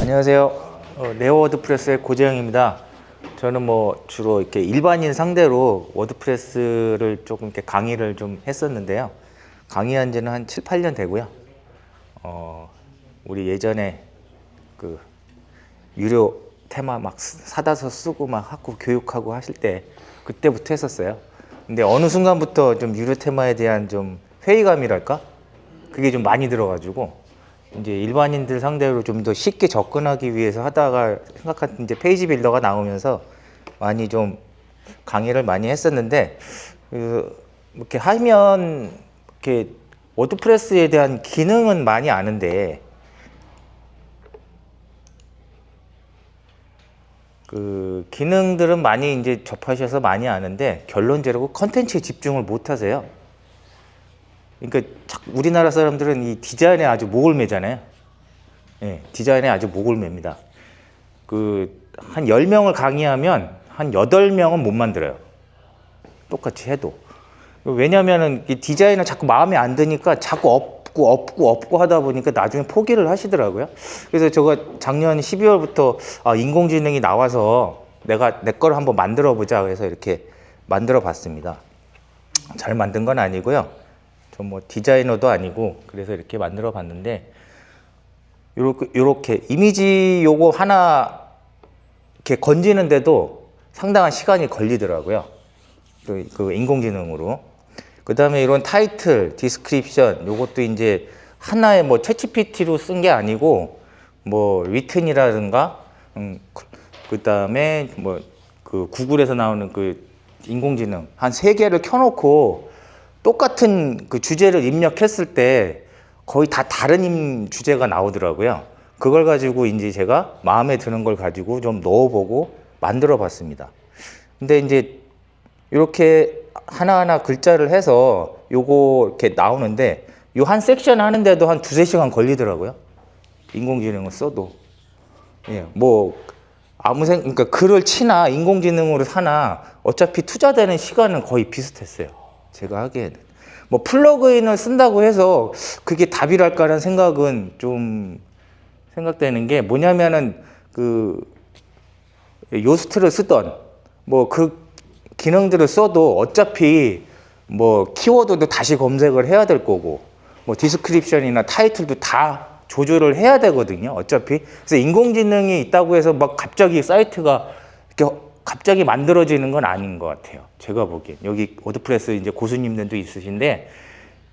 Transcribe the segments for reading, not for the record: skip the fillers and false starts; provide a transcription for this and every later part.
안녕하세요. 네오 워드프레스의 고재영입니다. 저는 뭐 주로 이렇게 일반인 상대로 워드프레스를 조금 이렇게 강의를 좀 했었는데요. 강의한 지는 한 7, 8년 되고요. 우리 예전에 그 유료 테마 막 사다서 쓰고 막 학교 교육하고 하실 때 그때부터 했었어요. 근데 어느 순간부터 좀 유료 테마에 대한 좀 회의감이랄까? 그게 좀 많이 들어가지고 이제 일반인들 상대로 좀 더 쉽게 접근하기 위해서 하다가 생각한 이제 페이지 빌더가 나오면서 많이 좀 강의를 많이 했었는데 이렇게 하면 이렇게 워드프레스에 대한 기능은 많이 아는데 그 기능들은 많이 이제 접하셔서 많이 아는데 결론적으로 컨텐츠에 집중을 못 하세요. 그러니까 우리나라 사람들은 이 디자인에 아주 목을 매잖아요. 예, 디자인에 아주 목을 맵니다. 한 10명을 강의하면 한 8명은 못 만들어요. 똑같이 해도. 왜냐면은 이 디자인을 자꾸 마음에 안 드니까 자꾸 업고 하다 보니까 나중에 포기를 하시더라고요. 그래서 제가 작년 12월부터 인공지능이 나와서 내가 내 걸 한번 만들어 보자 그래서 이렇게 만들어 봤습니다. 잘 만든 건 아니고요. 저 뭐 디자이너도 아니고 그래서 이렇게 만들어 봤는데 요렇게 이미지 요거 하나 이렇게 건지는데도 상당한 시간이 걸리더라고요. 그 인공지능으로. 그 다음에 이런 타이틀, 디스크립션 요것도 이제 하나의 뭐 챗GPT로 쓴 게 아니고 뭐 리튼이라든가 그 다음에 뭐 그 구글에서 나오는 그 인공지능 한 3개를 켜놓고 똑같은 그 주제를 입력했을 때 거의 다 다른 주제가 나오더라고요. 그걸 가지고 이제 제가 마음에 드는 걸 가지고 좀 넣어보고 만들어 봤습니다. 근데 이제 이렇게 하나하나 글자를 해서 요거 이렇게 나오는데 요 한 섹션 하는데도 한 2-3시간 걸리더라고요. 인공지능을 써도. 예, 뭐 그러니까 글을 치나 인공지능으로 사나 어차피 투자되는 시간은 거의 비슷했어요. 제가 하기에는. 뭐 플러그인을 쓴다고 해서 그게 답이랄까라는 생각은 좀 생각되는 게 뭐냐면은 요스트를 쓰던 뭐 그 기능들을 써도 어차피 뭐 키워드도 다시 검색을 해야 될 거고 뭐 디스크립션이나 타이틀도 다 조절을 해야 되거든요. 어차피. 그래서 인공지능이 있다고 해서 막 갑자기 사이트가 이렇게 갑자기 만들어지는 건 아닌 것 같아요. 제가 보기엔. 여기 워드프레스 이제 고수님들도 있으신데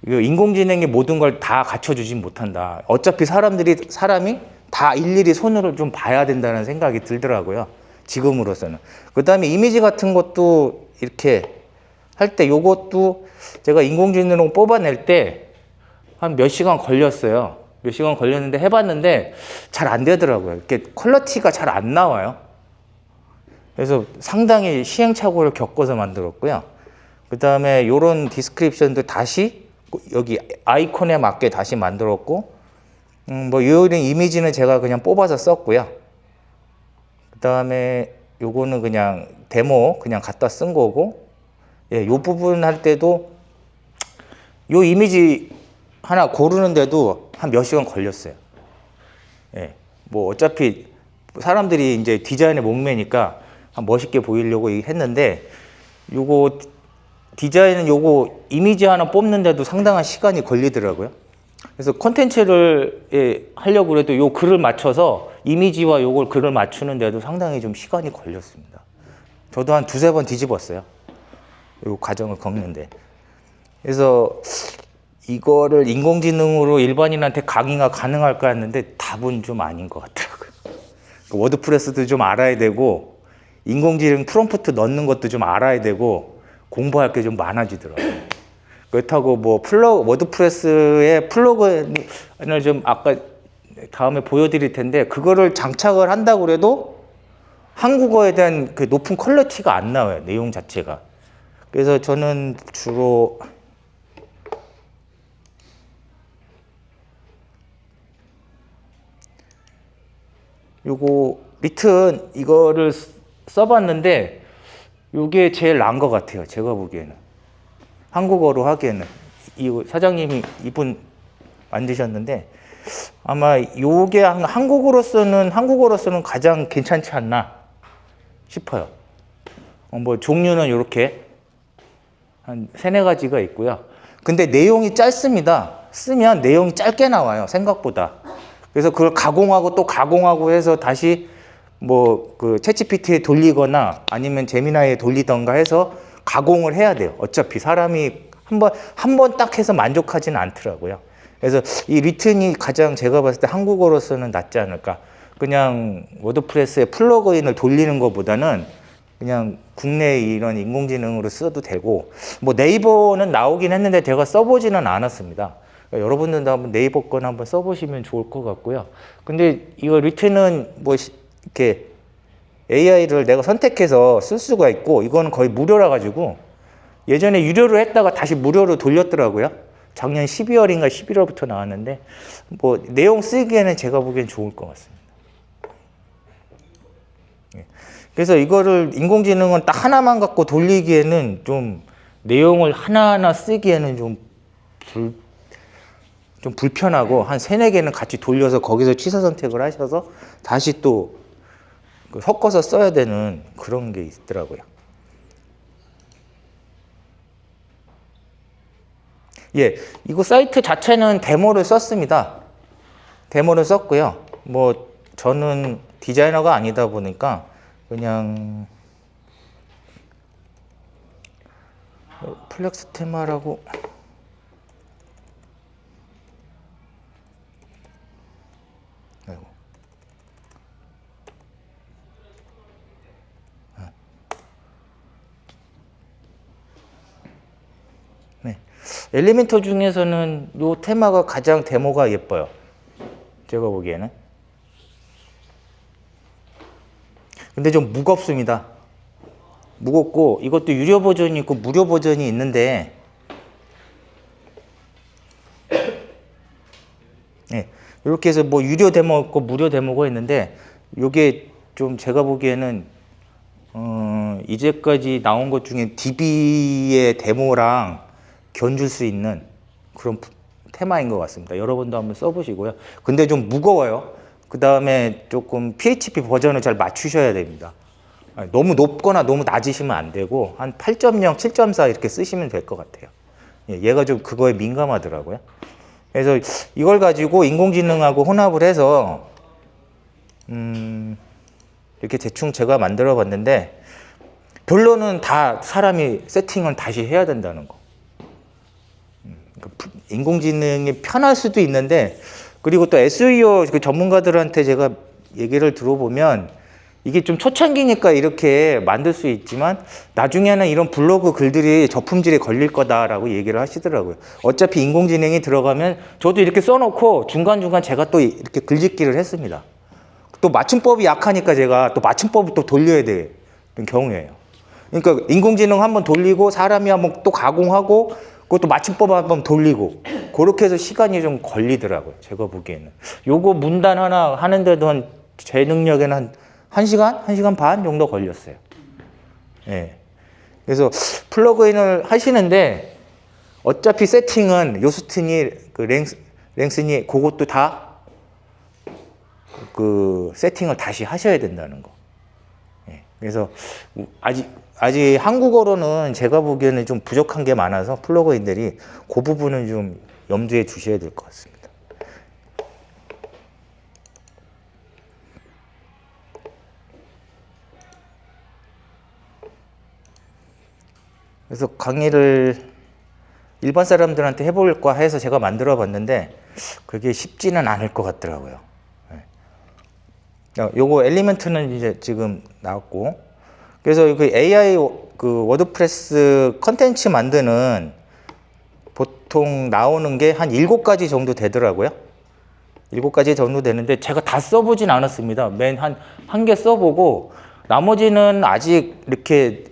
인공지능이 모든 걸 다 갖춰주진 못한다. 어차피 사람이 다 일일이 손으로 좀 봐야 된다는 생각이 들더라고요. 지금으로서는. 그 다음에 이미지 같은 것도 이렇게 할 때 요것도 제가 인공지능으로 뽑아낼 때 한 몇 시간 걸렸어요. 몇 시간 걸렸는데 해봤는데 잘 안 되더라고요. 이렇게 퀄리티가 잘 안 나와요. 그래서 상당히 시행착오를 겪어서 만들었고요. 그 다음에 요런 디스크립션도 다시 여기 아이콘에 맞게 다시 만들었고 뭐 요런 이미지는 제가 그냥 뽑아서 썼고요. 그 다음에 요거는 그냥 데모 그냥 갖다 쓴 거고 예, 요 부분 할 때도 요 이미지 하나 고르는데도 한 몇 시간 걸렸어요. 예, 뭐 어차피 사람들이 이제 디자인에 목매니까 멋있게 보이려고 했는데 요거 디자인은 요거 이미지 하나 뽑는데도 상당한 시간이 걸리더라고요. 그래서 콘텐츠를 하려고 해도 요 글을 맞춰서 이미지와 요걸 글을 맞추는데도 상당히 좀 시간이 걸렸습니다. 저도 한 2-3번 뒤집었어요. 요 과정을 겪는데. 그래서 이거를 인공지능으로 일반인한테 강의가 가능할까 했는데 답은 좀 아닌 것 같더라고요. 워드프레스도 좀 알아야 되고 인공지능 프롬프트 넣는 것도 좀 알아야 되고 공부할 게 좀 많아지더라고요. 그렇다고 뭐 워드프레스의 플러그인을 좀 아까 다음에 보여드릴 텐데 그거를 장착을 한다고 해도 한국어에 대한 그 높은 퀄리티가 안 나와요. 내용 자체가. 그래서 저는 주로 요거 리튼 이거를 써봤는데 요게 제일 나은 것 같아요. 제가 보기에는. 한국어로 하기에는. 이 사장님이 이분 만드셨는데 아마 요게 한국어로서는 가장 괜찮지 않나 싶어요. 뭐 종류는 이렇게 한 3-4가지가 있고요. 근데 내용이 짧습니다. 쓰면 내용이 짧게 나와요, 생각보다. 그래서 그걸 가공하고 또 가공하고 해서 다시 뭐 그 챗GPT에 돌리거나 아니면 제미나이에 돌리던가 해서 가공을 해야 돼요. 어차피 사람이 한 번 딱 해서 만족하지는 않더라고요. 그래서 이 리튼이 가장 제가 봤을 때 한국어로서는 낫지 않을까. 그냥 워드프레스에 플러그인을 돌리는 것보다는 그냥 국내 이런 인공지능으로 써도 되고, 뭐 네이버는 나오긴 했는데 제가 써보지는 않았습니다. 그러니까 여러분들도 한번 네이버 건 한번 써보시면 좋을 것 같고요. 근데 이거 리튼은 뭐 이렇게 AI를 내가 선택해서 쓸 수가 있고, 이거는 거의 무료라 가지고 예전에 유료로 했다가 다시 무료로 돌렸더라고요. 작년 12월인가 11월부터 나왔는데 뭐 내용 쓰기에는 제가 보기엔 좋을 것 같습니다. 그래서 이거를 인공지능은 딱 하나만 갖고 돌리기에는 좀 내용을 하나하나 쓰기에는 좀 불편하고 한 3-4개는 같이 돌려서 거기서 취사 선택을 하셔서 다시 또 섞어서 써야 되는 그런 게 있더라고요. 예, 이거 사이트 자체는 데모를 썼습니다. 데모를 썼고요. 뭐 저는 디자이너가 아니다 보니까 그냥 플렉스 테마라고 아이고. 네. 엘리멘터 중에서는 이 테마가 가장 데모가 예뻐요. 제가 보기에는. 근데 좀 무겁습니다. 무겁고 이것도 유료 버전이 있고 무료 버전이 있는데, 네, 이렇게 해서 뭐 유료 데모 있고 무료 데모가 있는데, 이게 좀 제가 보기에는 이제까지 나온 것 중에 DB의 데모랑 견줄 수 있는 그런 테마인 것 같습니다. 여러분도 한번 써보시고요. 근데 좀 무거워요. 그 다음에 조금 PHP 버전을 잘 맞추셔야 됩니다. 너무 높거나 너무 낮으시면 안 되고 한 8.0, 7.4 이렇게 쓰시면 될 것 같아요. 얘가 좀 그거에 민감하더라고요. 그래서 이걸 가지고 인공지능하고 혼합을 해서 이렇게 대충 제가 만들어 봤는데, 결론은 다 사람이 세팅을 다시 해야 된다는 거. 인공지능이 편할 수도 있는데, 그리고 또 SEO 그 전문가들한테 제가 얘기를 들어보면 이게 좀 초창기니까 이렇게 만들 수 있지만 나중에는 이런 블로그 글들이 저품질에 걸릴 거다라고 얘기를 하시더라고요. 어차피 인공지능이 들어가면 저도 이렇게 써놓고 중간중간 제가 또 이렇게 글짓기를 했습니다. 또 맞춤법이 약하니까 제가 또 맞춤법을 또 돌려야 되는 경우예요. 그러니까 인공지능 한번 돌리고 사람이 한번 또 가공하고 그것도 맞춤법 한번 돌리고 그렇게 해서 시간이 좀 걸리더라고요. 제가 보기에는. 요거 문단 하나 하는데도 제 능력에는 한 1시간? 1시간 반 정도 걸렸어요. 예. 그래서 플러그인을 하시는데 어차피 세팅은 요스틴이 그 랭슨이 그것도 다 그 세팅을 다시 하셔야 된다는 거. 예. 그래서 아직 한국어로는 제가 보기에는 좀 부족한 게 많아서 플러그인들이 그 부분은 좀 염두에 두셔야 될 것 같습니다. 그래서 강의를 일반 사람들한테 해볼까 해서 제가 만들어 봤는데 그게 쉽지는 않을 것 같더라고요. 요거 엘리멘트는 이제 지금 나왔고, 그래서 그 AI 그 워드프레스 컨텐츠 만드는 보통 나오는 게 한 7가지 정도 되더라고요. 7가지 정도 되는데 제가 다 써보진 않았습니다. 맨 한 개 써보고 나머지는 아직 이렇게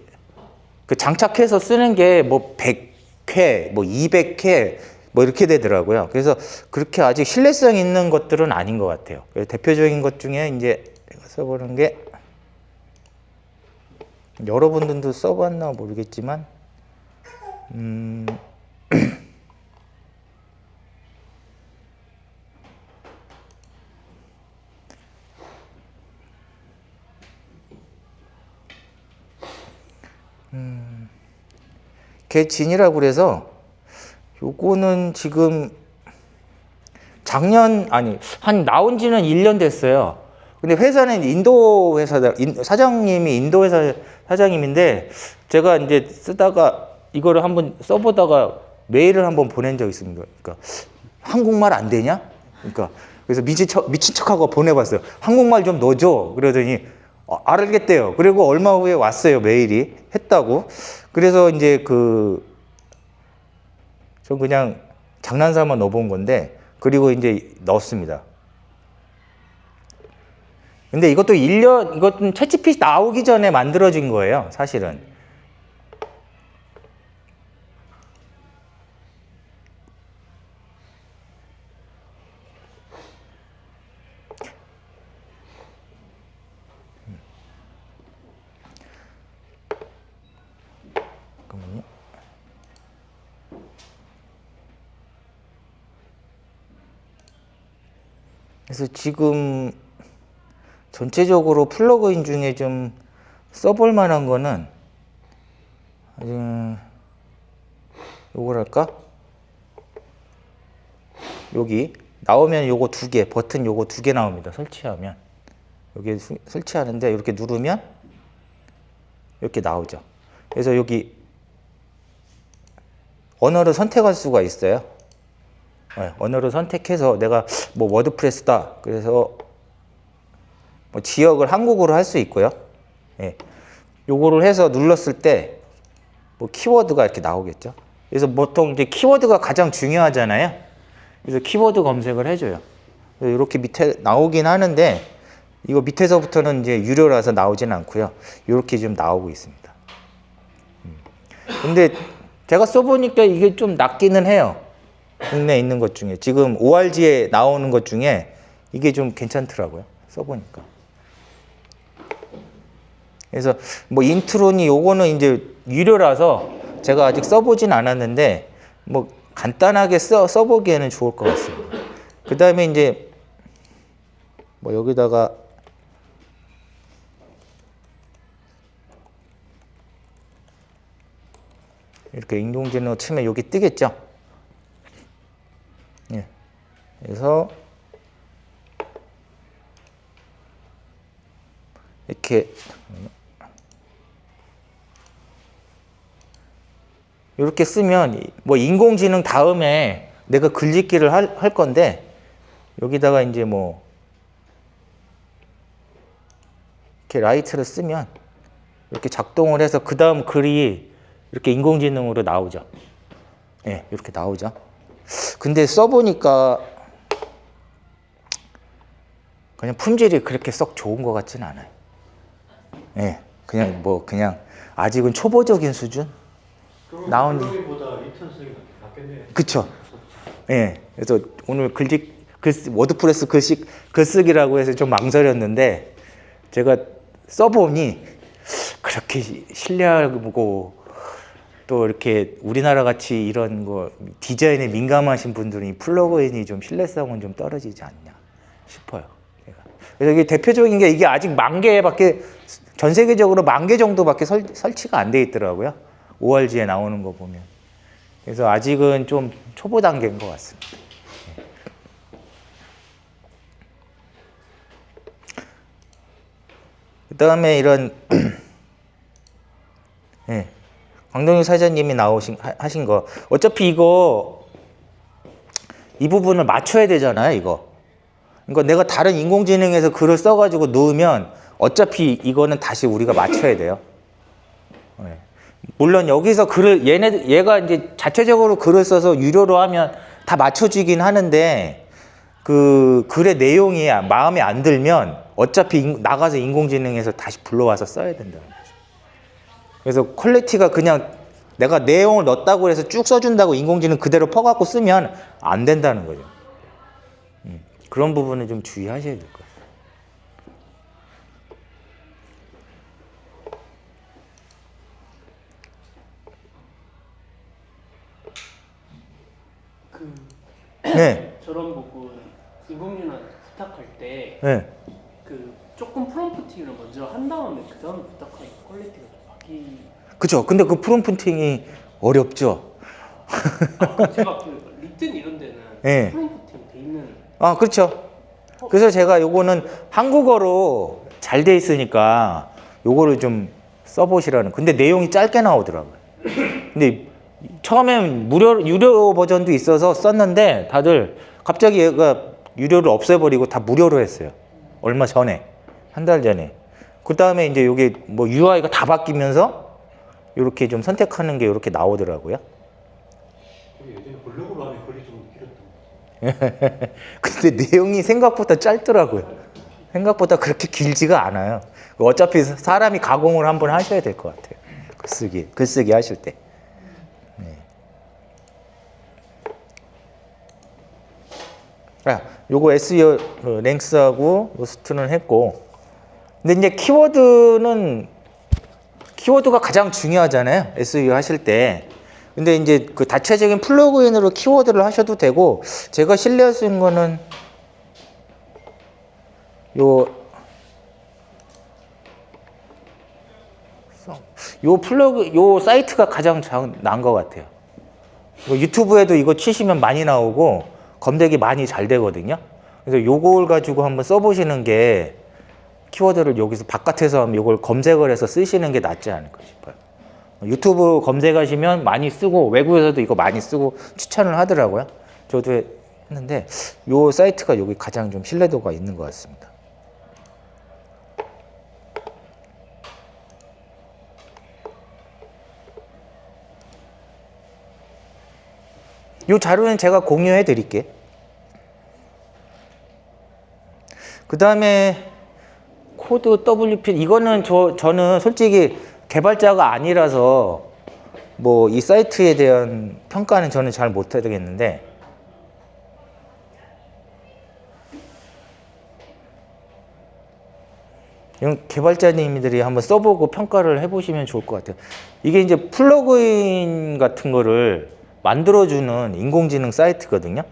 그 장착해서 쓰는 게 뭐 100회, 뭐 200회 뭐 이렇게 되더라고요. 그래서 그렇게 아직 신뢰성 있는 것들은 아닌 것 같아요. 대표적인 것 중에 이제 써보는 게, 여러분들도 써봤나 모르겠지만 개진이라고 그래서 요거는 지금 작년 아니 한 나온 지는 1년 됐어요. 근데 회사는 인도 회사다. 사장님이 인도 회사 사장님인데 제가 이제 쓰다가 이거를 한번 써보다가 메일을 한번 보낸 적이 있습니다. 그러니까 한국말 안 되냐? 그러니까 그래서 미친 척하고 보내봤어요. 한국말 좀 넣어줘. 그러더니 알겠대요. 그리고 얼마 후에 왔어요. 메일이 했다고. 그래서 이제 전 그냥 장난삼아 넣어본 건데 그리고 이제 넣었습니다. 근데 이것도 1년, 이것도 챗GPT 나오기 전에 만들어진 거예요, 사실은. 잠깐만요. 그래서 지금 전체적으로 플러그인 중에 좀 써볼 만한 거는 요걸 할까? 여기 나오면 요거 2개, 버튼 요거 2개 나옵니다. 설치하면 여기 설치하는데 이렇게 누르면 이렇게 나오죠. 그래서 여기 언어를 선택할 수가 있어요. 네, 언어를 선택해서 내가 뭐 워드프레스다. 그래서 뭐 지역을 한국어로 할 수 있고요. 예. 요거를 해서 눌렀을 때 뭐 키워드가 이렇게 나오겠죠. 그래서 보통 이제 키워드가 가장 중요하잖아요. 그래서 키워드 검색을 해줘요. 이렇게 밑에 나오긴 하는데 이거 밑에서부터는 이제 유료라서 나오진 않고요. 이렇게 좀 나오고 있습니다. 근데 제가 써보니까 이게 좀 낫기는 해요. 국내에 있는 것 중에 지금 ORG에 나오는 것 중에 이게 좀 괜찮더라고요. 써보니까. 그래서 뭐 인트로니 요거는 이제 유료라서 제가 아직 써보진 않았는데 뭐 간단하게 써보기에는 좋을 것 같습니다. 그 다음에 이제 뭐 여기다가 이렇게 인공지능 치면 여기 뜨겠죠. 예. 그래서 이렇게 쓰면 뭐 인공지능 다음에 내가 글짓기를 할 건데 여기다가 이제 뭐 이렇게 라이트를 쓰면 이렇게 작동을 해서 그 다음 글이 이렇게 인공지능으로 나오죠. 예, 이렇게 나오죠. 근데 써보니까 그냥 품질이 그렇게 썩 좋은 것 같지는 않아요. 예, 그냥 아직은 초보적인 수준? 나온 플러그인보다 리턴 쓰기가 낫겠네요. 그쵸. 예. 그래서 오늘 워드프레스 글쓰기라고 해서 좀 망설였는데 제가 써보니 그렇게 신뢰하고 또 이렇게 우리나라 같이 이런 거 디자인에 민감하신 분들이 플러그인이 좀 신뢰성은 좀 떨어지지 않냐 싶어요. 제가. 그래서 이게 대표적인 게 이게 아직 10,000개밖에 전 세계적으로 10,000개 정도밖에 설치가 안 돼 있더라고요. ORG에 나오는 거 보면. 그래서 아직은 좀 초보 단계인 것 같습니다. 그 다음에 이런 네, 광동윤 사장님이 하신 거 어차피 이 부분을 맞춰야 되잖아요. 이거. 그러니까 내가 다른 인공지능에서 글을 써가지고 넣으면 어차피 이거는 다시 우리가 맞춰야 돼요. 네. 물론 여기서 얘가 이제 자체적으로 글을 써서 유료로 하면 다 맞춰주긴 하는데 그 글의 내용이 마음에 안 들면 어차피 나가서 인공지능에서 다시 불러와서 써야 된다는 거죠. 그래서 퀄리티가 그냥 내가 내용을 넣었다고 해서 쭉 써준다고 인공지능 그대로 퍼갖고 쓰면 안 된다는 거죠. 그런 부분은 좀 주의하셔야 될 것 같아요. 네. 저런 부분 인공지능한테 부탁할 때 네. 조금 프롬프팅을 먼저 한 다음에 그 다음에 부탁하니까 퀄리티가 좀 바뀌. 그죠? 근데 그 프롬프팅이 어렵죠. 제가 그 리튼 이런 데는 예. 프롬프팅 돼 있는. 아, 그렇죠. 그래서 제가 요거는 한국어로 잘 돼 있으니까 요거를 좀 써보시라는. 근데 내용이 짧게 나오더라고요. 근데 처음엔 유료 버전도 있어서 썼는데 다들 갑자기 얘가 유료를 없애버리고 다 무료로 했어요. 얼마 전에. 한 달 전에. 그 다음에 이제 요게 뭐 UI가 다 바뀌면서 요렇게 좀 선택하는 게 요렇게 나오더라고요. 예전에 블로그로 하면 글이 좀 길었던 거. 근데 내용이 생각보다 짧더라고요. 생각보다 그렇게 길지가 않아요. 어차피 사람이 가공을 한번 하셔야 될 것 같아요. 글쓰기 하실 때. 네. 요거 SEO 랭스하고 로스트는 했고, 근데 이제 키워드가 가장 중요하잖아요. SEO 하실 때. 근데 이제 그 다체적인 플러그인으로 키워드를 하셔도 되고, 제가 신뢰할 수 있는 거는 요 사이트가 가장 나은 것 같아요. 유튜브에도 이거 치시면 많이 나오고 검색이 많이 잘 되거든요. 그래서 요걸 가지고 한번 써보시는 게, 키워드를 여기서 바깥에서 하면 요걸 검색을 해서 쓰시는 게 낫지 않을까 싶어요. 유튜브 검색하시면 많이 쓰고 외국에서도 이거 많이 쓰고 추천을 하더라고요. 저도 했는데 요 사이트가 여기 가장 좀 신뢰도가 있는 것 같습니다. 요 자료는 제가 공유해 드릴게요. 그 다음에 코드 WP, 이거는 저는 솔직히 개발자가 아니라서 뭐 이 사이트에 대한 평가는 저는 잘 못하겠는데, 이런 개발자님들이 한번 써보고 평가를 해보시면 좋을 것 같아요. 이게 이제 플러그인 같은 거를 만들어주는 인공지능 사이트거든요.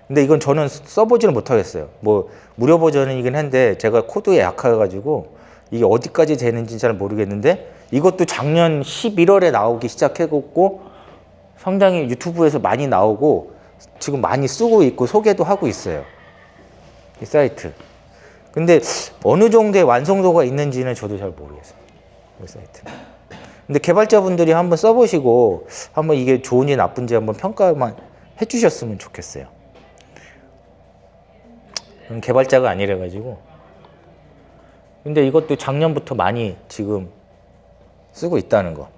근데 이건 저는 써보지는 못하겠어요. 뭐 무료 버전이긴 한데 제가 코드에 약해가지고 이게 어디까지 되는지 잘 모르겠는데, 이것도 작년 11월에 나오기 시작했고 상당히 유튜브에서 많이 나오고 지금 많이 쓰고 있고 소개도 하고 있어요, 이 사이트. 근데 어느 정도의 완성도가 있는지는 저도 잘 모르겠어요, 이 사이트. 근데 개발자분들이 한번 써보시고 한번 이게 좋은지 나쁜지 한번 평가만 해주셨으면 좋겠어요. 개발자가 아니라 가지고. 근데 이것도 작년부터 많이 지금 쓰고 있다는 거.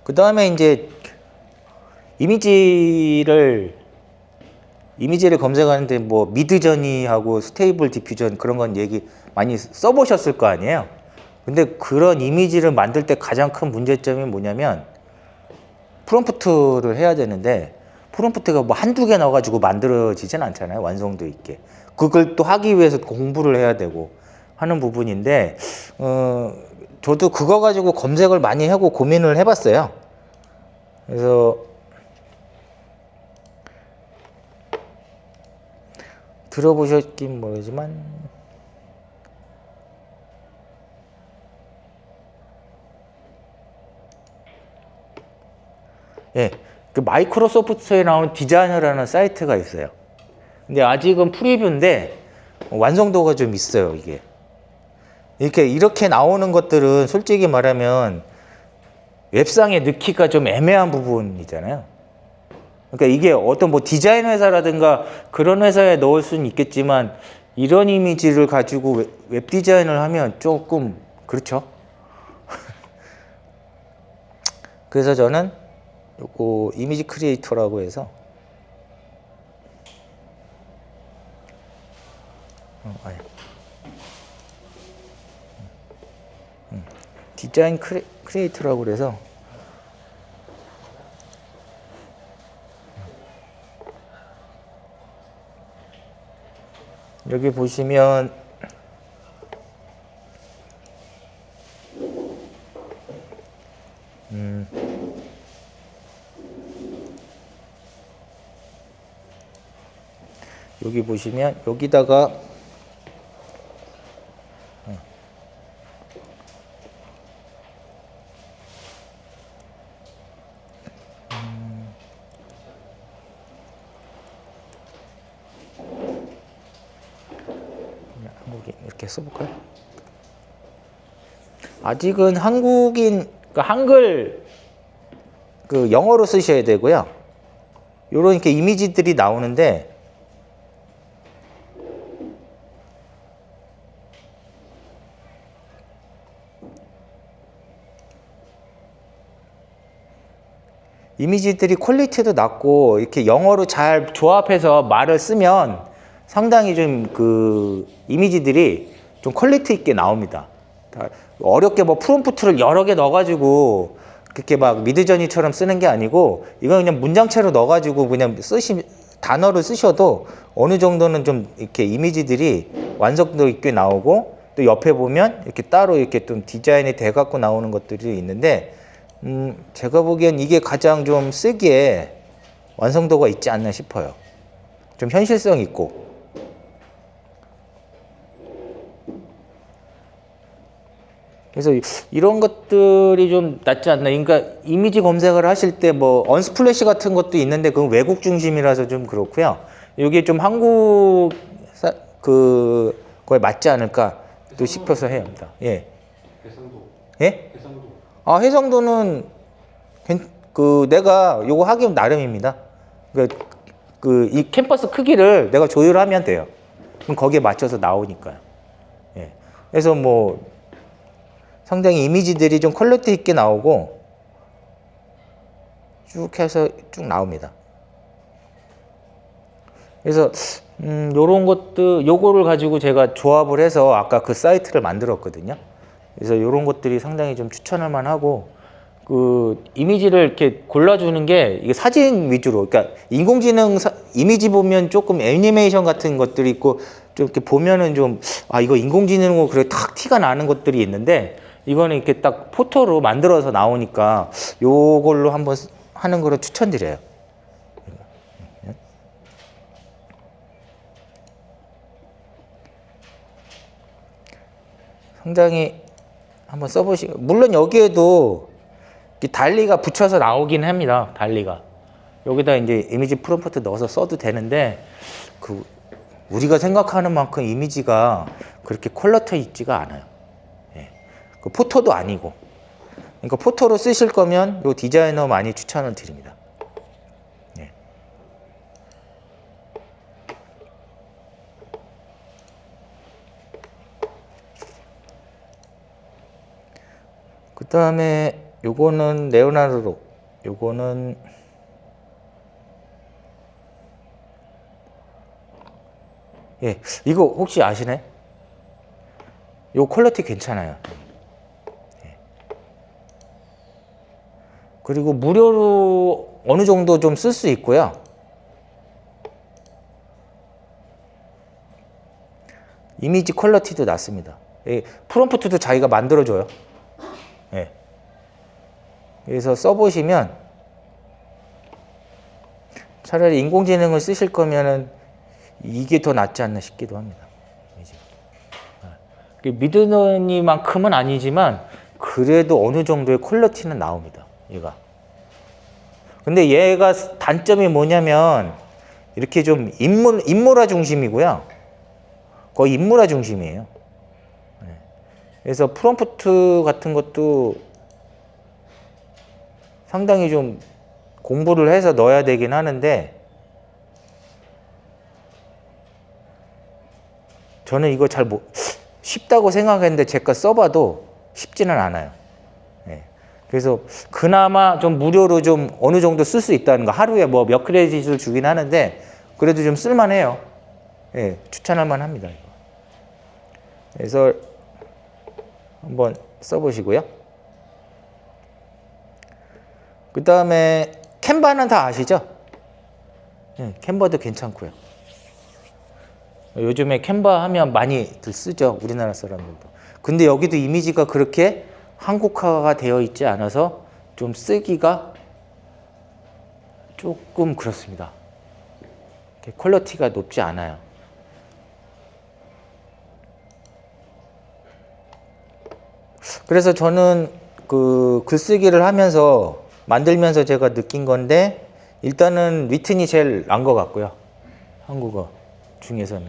그 다음에 이제 이미지를 검색하는데 뭐 미드저니하고 스테이블 디퓨전 그런 건 얘기 많이 써보셨을 거 아니에요. 근데 그런 이미지를 만들 때 가장 큰 문제점이 뭐냐면 프롬프트를 해야 되는데, 프롬프트가 뭐 한두 개 넣어가지고 만들어지진 않잖아요, 완성도 있게. 그걸 또 하기 위해서 공부를 해야 되고 하는 부분인데, 저도 그거 가지고 검색을 많이 하고 고민을 해봤어요. 그래서 들어보셨긴 모르지만 예, 그 마이크로소프트에 나온 디자이너라는 사이트가 있어요. 근데 아직은 프리뷰인데 완성도가 좀 있어요, 이게. 이렇게 나오는 것들은 솔직히 말하면 웹상에 넣기가 좀 애매한 부분이잖아요. 그러니까 이게 어떤 뭐 디자인 회사라든가 그런 회사에 넣을 수는 있겠지만, 이런 이미지를 가지고 웹 디자인을 하면 조금 그렇죠. 그래서 저는 요거 이미지 크리에이터라고 해서 디자인 크리에이터라고 그래서 여기 보시면 여기 보시면 여기다가 한국인 이렇게 써볼까요? 아직은 한국인 그 한글 그 영어로 쓰셔야 되고요. 요런 이렇게 이미지들이 나오는데 이미지들이 퀄리티도 낮고 이렇게 영어로 잘 조합해서 말을 쓰면 상당히 좀 그 이미지들이 좀 퀄리티 있게 나옵니다. 어렵게 뭐 프롬프트를 여러 개 넣어가지고 그렇게 막 미드저니처럼 쓰는 게 아니고 이건 그냥 문장체로 넣어가지고 그냥 단어를 쓰셔도 어느 정도는 좀 이렇게 이미지들이 완성도 있게 나오고 또 옆에 보면 이렇게 따로 이렇게 좀 디자인이 돼 갖고 나오는 것들이 있는데 제가 보기엔 이게 가장 좀 쓰기에 완성도가 있지 않나 싶어요. 좀 현실성 있고. 그래서 이런 것들이 좀 낫지 않나. 그러니까 이미지 검색을 하실 때 뭐 언스플래시 같은 것도 있는데 그건 외국 중심이라서 좀 그렇고요. 이게 좀 한국 그거에 맞지 않을까 또 싶어서 해야 합니다. 예. 해상도. 예? 해상도. 아, 해상도는 그 내가 요거 하기 나름입니다. 그 이 캠퍼스 크기를 내가 조율하면 돼요. 그럼 거기에 맞춰서 나오니까요. 예. 그래서 뭐 상당히 이미지들이 좀 퀄리티 있게 나오고 쭉 해서 쭉 나옵니다. 그래서 요런 것도 요거를 가지고 제가 조합을 해서 아까 그 사이트를 만들었거든요. 그래서 요런 것들이 상당히 좀 추천할 만하고 그 이미지를 이렇게 골라주는 게 이게 사진 위주로 그러니까 인공지능 이미지 보면 조금 애니메이션 같은 것들이 있고 좀 이렇게 보면은 좀 아 이거 인공지능으로 그래 탁 티가 나는 것들이 있는데 이거는 이렇게 딱 포토로 만들어서 나오니까 요걸로 한번 하는 거를 추천드려요. 상당히 한번 써보시고 물론 여기에도 달리가 붙여서 나오긴 합니다. 달리가 여기다 이제 이미지 프롬프트 넣어서 써도 되는데 그 우리가 생각하는 만큼 이미지가 그렇게 퀄리티 있지가 않아요. 예. 그 포토도 아니고 그러니까 포토로 쓰실 거면 요 디자이너 많이 추천을 드립니다. 예. 그 다음에 요거는 레오나르도 요거는 예 이거 혹시 아시나요? 요 퀄리티 괜찮아요. 예. 그리고 무료로 어느 정도 좀 쓸 수 있고요. 이미지 퀄리티도 낮습니다. 예. 프롬프트도 자기가 만들어줘요. 예. 그래서 써보시면 차라리 인공지능을 쓰실 거면은 이게 더 낫지 않나 싶기도 합니다. 미드너니만큼은 아니지만 그래도 어느 정도의 퀄리티는 나옵니다. 얘가. 근데 얘가 단점이 뭐냐면 이렇게 좀 인물화 중심이고요. 거의 인물화 중심이에요. 그래서 프롬프트 같은 것도 상당히 좀 공부를 해서 넣어야 되긴 하는데 저는 이거 잘 쉽다고 생각했는데 제가 써봐도 쉽지는 않아요. 예. 그래서 그나마 좀 무료로 좀 어느 정도 쓸 수 있다는 거 하루에 뭐 몇 크레딧을 주긴 하는데 그래도 좀 쓸만해요. 예. 추천할 만합니다. 그래서 한번 써보시고요. 그 다음에 캔바는 다 아시죠? 네, 캔바도 괜찮고요. 요즘에 캔바 하면 많이들 쓰죠. 우리나라 사람들도. 근데 여기도 이미지가 그렇게 한국화가 되어 있지 않아서 좀 쓰기가 조금 그렇습니다. 퀄리티가 높지 않아요. 그래서 저는 그 글쓰기를 하면서 만들면서 제가 느낀 건데 일단은 리튼이 제일 나은 것 같고요. 한국어 중에서는.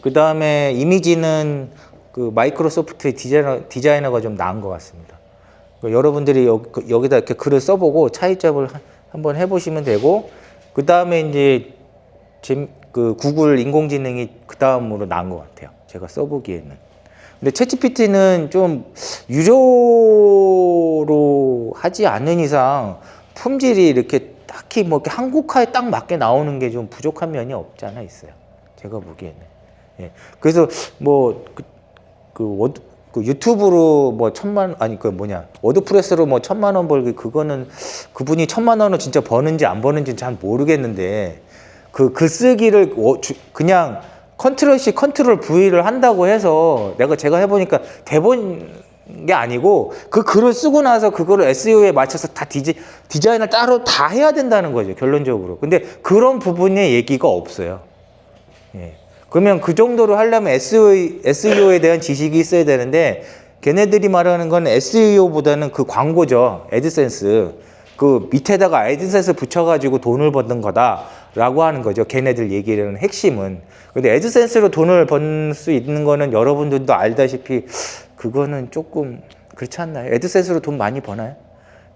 그 다음에 이미지는 그 마이크로소프트의 디자이너가 좀 나은 것 같습니다. 여러분들이 여기다 이렇게 글을 써보고 차이점을 한번 해보시면 되고, 그 다음에 이제 그 구글 인공지능이 그 다음으로 나은 것 같아요. 제가 써보기에는. 근데 챗GPT는 좀 유료로 하지 않는 이상 품질이 이렇게 딱히 뭐 이렇게 한국화에 딱 맞게 나오는 게 좀 부족한 면이 없지 않아 있어요. 제가 보기에는. 예. 그래서 뭐 그 유튜브로 뭐 워드프레스로 뭐 1,000,000원 벌기, 그거는 그분이 1,000,000원을 진짜 버는지 안 버는지 잘 모르겠는데, 그 글쓰기를 그냥 컨트롤 C, 컨트롤 V를 한다고 해서 제가 해보니까 대본 게 아니고 그 글을 쓰고 나서 그거를 SEO에 맞춰서 다 디자인을 따로 다 해야 된다는 거죠, 결론적으로. 근데 그런 부분의 얘기가 없어요. 예. 그러면 그 정도로 하려면 SEO에 대한 지식이 있어야 되는데, 걔네들이 말하는 건 SEO보다는 그 광고죠. 애드센스. 그 밑에다가 애드센스 붙여가지고 돈을 버는 거다라고 하는 거죠. 걔네들 얘기하는 핵심은. 근데 애드센스로 돈을 번 수 있는 거는 여러분들도 알다시피 그거는 조금 그렇지 않나요? 애드센스로 돈 많이 버나요?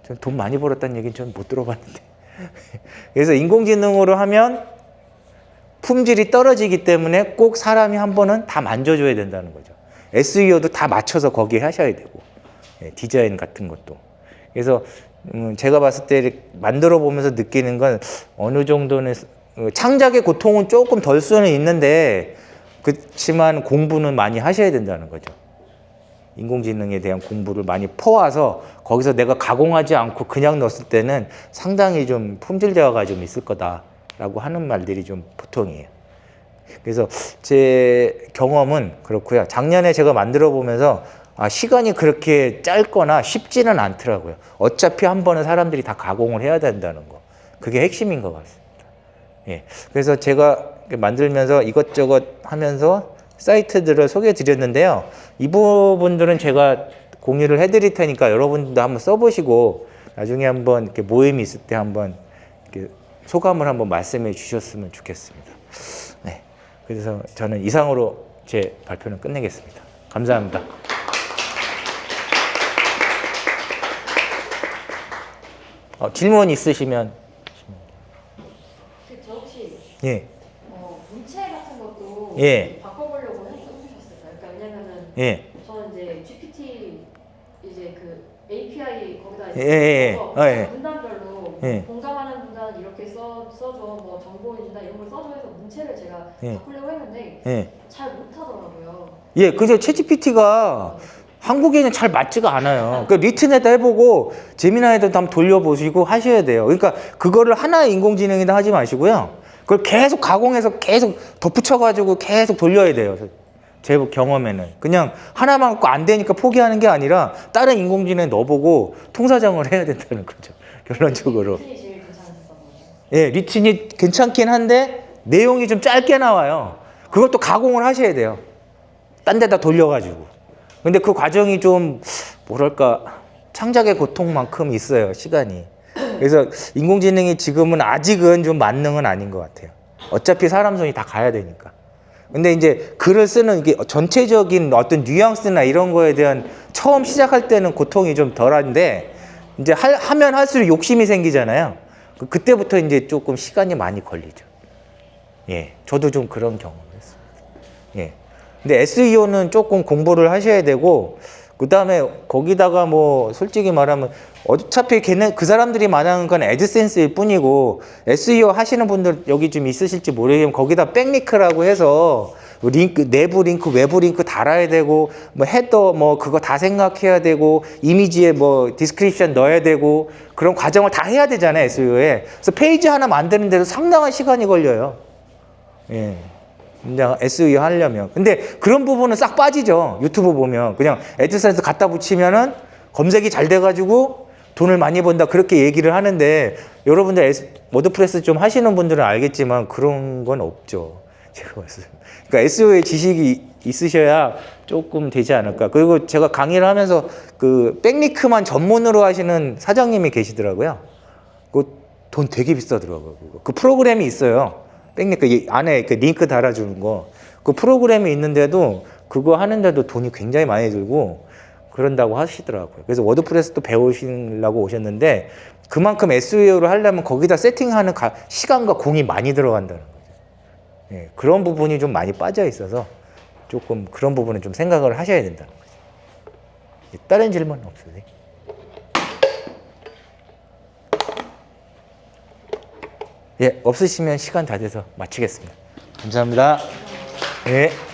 전 돈 많이 벌었다는 얘기는 전 못 들어봤는데. 그래서 인공지능으로 하면 품질이 떨어지기 때문에 꼭 사람이 한 번은 다 만져줘야 된다는 거죠. SEO도 다 맞춰서 거기에 하셔야 되고, 디자인 같은 것도. 그래서 제가 봤을 때 만들어 보면서 느끼는 건 어느 정도는 창작의 고통은 조금 덜 수는 있는데, 그렇지만 공부는 많이 하셔야 된다는 거죠. 인공지능에 대한 공부를 많이 퍼와서 거기서 내가 가공하지 않고 그냥 넣었을 때는 상당히 좀 품질 저하가 좀 있을 거다라고 하는 말들이 좀 보통이에요. 그래서 제 경험은 그렇고요. 작년에 제가 만들어 보면서 시간이 그렇게 짧거나 쉽지는 않더라고요. 어차피 한 번은 사람들이 다 가공을 해야 된다는 거. 그게 핵심인 것 같습니다. 예. 그래서 제가 만들면서 이것저것 하면서 사이트들을 소개해 드렸는데요. 이 부분들은 제가 공유를 해드릴 테니까 여러분들도 한번 써보시고 나중에 한번 이렇게 모임이 있을 때 한번 이렇게 소감을 한번 말씀해 주셨으면 좋겠습니다. 네. 그래서 저는 이상으로 제 발표는 끝내겠습니다. 감사합니다. 질문 있으시면. 저 혹시 예. 문체 같은 것도 예. 바꿔보려고 해보셨을까요? 그러니까 왜냐면은 예. 저는 이제 GPT 이제 그 API 거기다 예. 이제 문단별로 예. 공감하는 문단 이렇게 써줘, 뭐 정보인다 이런 걸 써줘 해서 문체를 제가 예. 바꾸려고 했는데 예. 잘 못하더라고요. 예. 그죠. 챗GPT가 한국에는 잘 맞지가 않아요. 그러니까 리튼에다 해보고 제미나이도 한번 돌려보시고 하셔야 돼요. 그러니까 그거를 하나의 인공지능에다 하지 마시고요. 그걸 계속 가공해서 계속 덧붙여가지고 계속 돌려야 돼요. 제 경험에는. 그냥 하나만 갖고 안 되니까 포기하는 게 아니라 다른 인공지능에 넣어보고 통사정을 해야 된다는 거죠. 결론적으로. 리튼이 제일 괜찮았던 거죠. 예, 리튼이 괜찮긴 한데 내용이 좀 짧게 나와요. 그것도 가공을 하셔야 돼요. 딴 데다 돌려가지고. 근데 그 과정이 좀 뭐랄까 창작의 고통만큼 있어요, 시간이. 그래서 인공지능이 지금은 아직은 좀 만능은 아닌 것 같아요. 어차피 사람 손이 다 가야 되니까. 근데 이제 글을 쓰는 이게 전체적인 어떤 뉘앙스나 이런 거에 대한 처음 시작할 때는 고통이 좀 덜한데 이제 하면 할수록 욕심이 생기잖아요. 그때부터 이제 조금 시간이 많이 걸리죠. 예, 저도 좀 그런 경험을 했습니다. 예. 근데 SEO는 조금 공부를 하셔야 되고, 그 다음에 거기다가 뭐 솔직히 말하면 어차피 그 사람들이 말하는 건 애드센스일 뿐이고, SEO 하시는 분들 여기 좀 있으실지 모르겠지만 거기다 백링크라고 해서 링크, 내부 링크, 외부 링크 달아야 되고, 뭐 헤더 뭐 그거 다 생각해야 되고, 이미지에 뭐 디스크립션 넣어야 되고, 그런 과정을 다 해야 되잖아요, SEO에. 그래서 페이지 하나 만드는 데도 상당한 시간이 걸려요. 예. 그냥 SEO 하려면. 근데 그런 부분은 싹 빠지죠. 유튜브 보면. 그냥 애드센스 갖다 붙이면은 검색이 잘 돼가지고 돈을 많이 번다 그렇게 얘기를 하는데 여러분들 워드프레스 좀 하시는 분들은 알겠지만 그런 건 없죠. 제가 봤을 때. 그러니까 SEO의 지식이 있으셔야 조금 되지 않을까. 그리고 제가 강의를 하면서 그 백링크만 전문으로 하시는 사장님이 계시더라고요. 그 돈 되게 비싸더라고요. 그 프로그램이 있어요. 백링크 이 안에 그 링크 달아주는 거. 그 프로그램이 있는데도 그거 하는데도 돈이 굉장히 많이 들고 그런다고 하시더라고요. 그래서 워드프레스도 배우시려고 오셨는데 그만큼 SEO를 하려면 거기다 세팅하는 시간과 공이 많이 들어간다는 거죠. 예, 그런 부분이 좀 많이 빠져 있어서 조금 그런 부분은 좀 생각을 하셔야 된다는 거죠. 다른 질문 없으세요? 예, 없으시면 시간 다 돼서 마치겠습니다. 감사합니다. 예.